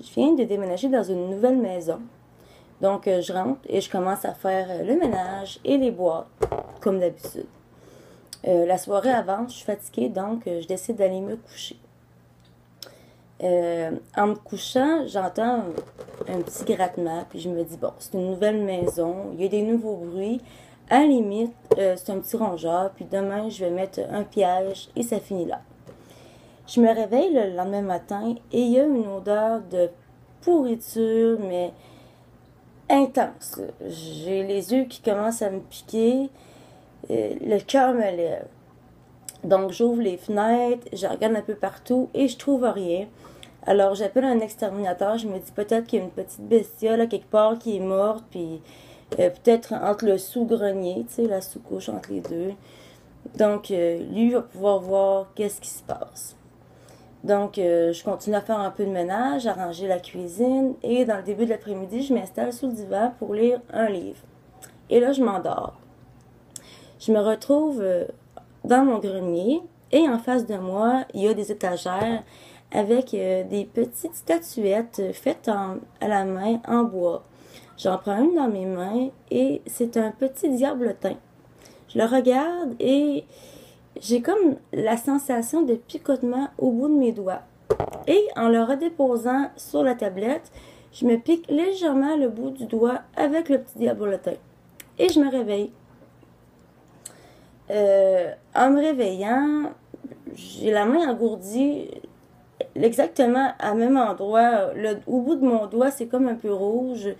Je viens de déménager dans une nouvelle maison. Donc, je rentre et je commence à faire le ménage et les boîtes, comme d'habitude. La soirée avant, je suis fatiguée, donc je décide d'aller me coucher. En me couchant, j'entends un petit grattement, puis je me dis, bon, c'est une nouvelle maison, il y a des nouveaux bruits. À la limite, c'est un petit rongeur, puis demain, je vais mettre un piège et ça finit là. Je me réveille le lendemain matin et il y a une odeur de pourriture, mais intense. J'ai les yeux qui commencent à me piquer, le cœur me lève. Donc j'ouvre les fenêtres, je regarde un peu partout et je trouve rien. Alors j'appelle un exterminateur, je me dis peut-être qu'il y a une petite bestiole à quelque part qui est morte, puis peut-être entre le sous-grenier, tu sais, la sous-couche entre les deux. Donc lui va pouvoir voir qu'est-ce qui se passe. Donc, je continue à faire un peu de ménage, à ranger la cuisine, et dans le début de l'après-midi, je m'installe sous le divan pour lire un livre. Et là, je m'endors. Je me retrouve dans mon grenier, et en face de moi, il y a des étagères avec des petites statuettes faites à la main en bois. J'en prends une dans mes mains, et c'est un petit diablotin. Je le regarde et j'ai comme la sensation de picotement au bout de mes doigts. Et en le redéposant sur la tablette, je me pique légèrement le bout du doigt avec le petit diabolotin. Et je me réveille. En me réveillant, j'ai la main engourdie exactement à même endroit. Au bout de mon doigt, c'est comme un peu rouge.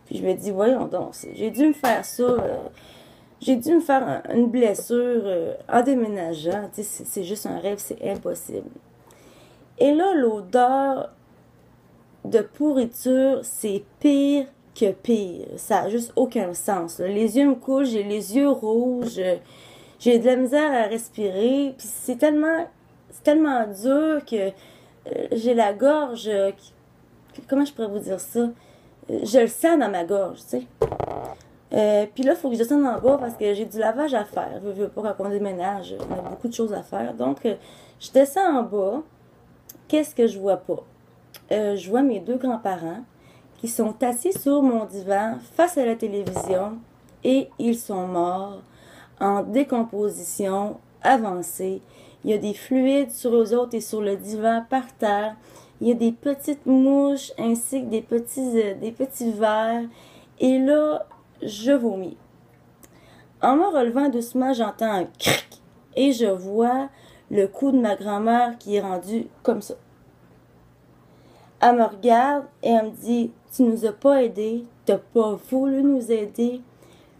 Puis je me dis, voyons donc, j'ai dû me faire ça. J'ai dû me faire une blessure en déménageant. Tu sais, c'est juste un rêve, c'est impossible. Et là, l'odeur de pourriture, c'est pire que pire. Ça n'a juste aucun sens. Là. Les yeux me coulent, j'ai les yeux rouges, j'ai de la misère à respirer. Puis c'est tellement dur que j'ai la gorge. Comment je pourrais vous dire ça? Je le sens dans ma gorge, tu sais. Puis là, il faut que je descende en bas parce que j'ai du lavage à faire. Je veux pas quand on déménage, on a beaucoup de choses à faire. Donc, je descends en bas. Qu'est-ce que je vois pas? Je vois mes deux grands-parents qui sont assis sur mon divan face à la télévision et ils sont morts en décomposition avancée. Il y a des fluides sur eux autres et sur le divan par terre. Il y a des petites mouches ainsi que des petits vers. Et là, je vomis. En me relevant doucement, j'entends un cric et je vois le cou de ma grand-mère qui est rendu comme ça. Elle me regarde et elle me dit, tu nous as pas aidés, t'as pas voulu nous aider,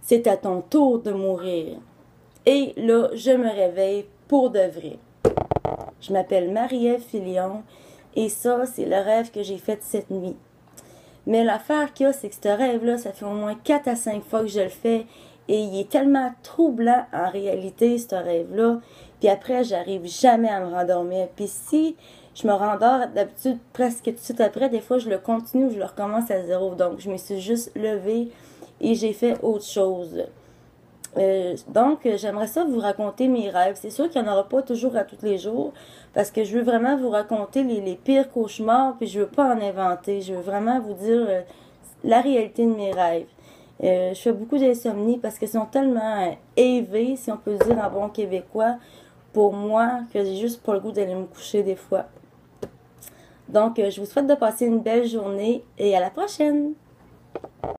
c'est à ton tour de mourir. Et là, je me réveille pour de vrai. Je m'appelle Marie-Ève Filion et ça, c'est le rêve que j'ai fait cette nuit. Mais l'affaire qu'il y a, c'est que ce rêve-là, ça fait au moins 4 à 5 fois que je le fais. Et il est tellement troublant en réalité, ce rêve-là. Puis après, j'arrive jamais à me rendormir. Puis si je me rendors d'habitude presque tout de suite après, des fois, je le continue ou je le recommence à zéro. Donc, je me suis juste levée et j'ai fait autre chose. Donc, j'aimerais ça vous raconter mes rêves. C'est sûr qu'il n'y en aura pas toujours à tous les jours, parce que je veux vraiment vous raconter les pires cauchemars, puis je veux pas en inventer. Je veux vraiment vous dire la réalité de mes rêves. Je fais beaucoup d'insomnie parce qu'ils sont tellement élevés, si on peut dire en bon québécois, pour moi, que j'ai juste pas le goût d'aller me coucher des fois. Donc, je vous souhaite de passer une belle journée et à la prochaine!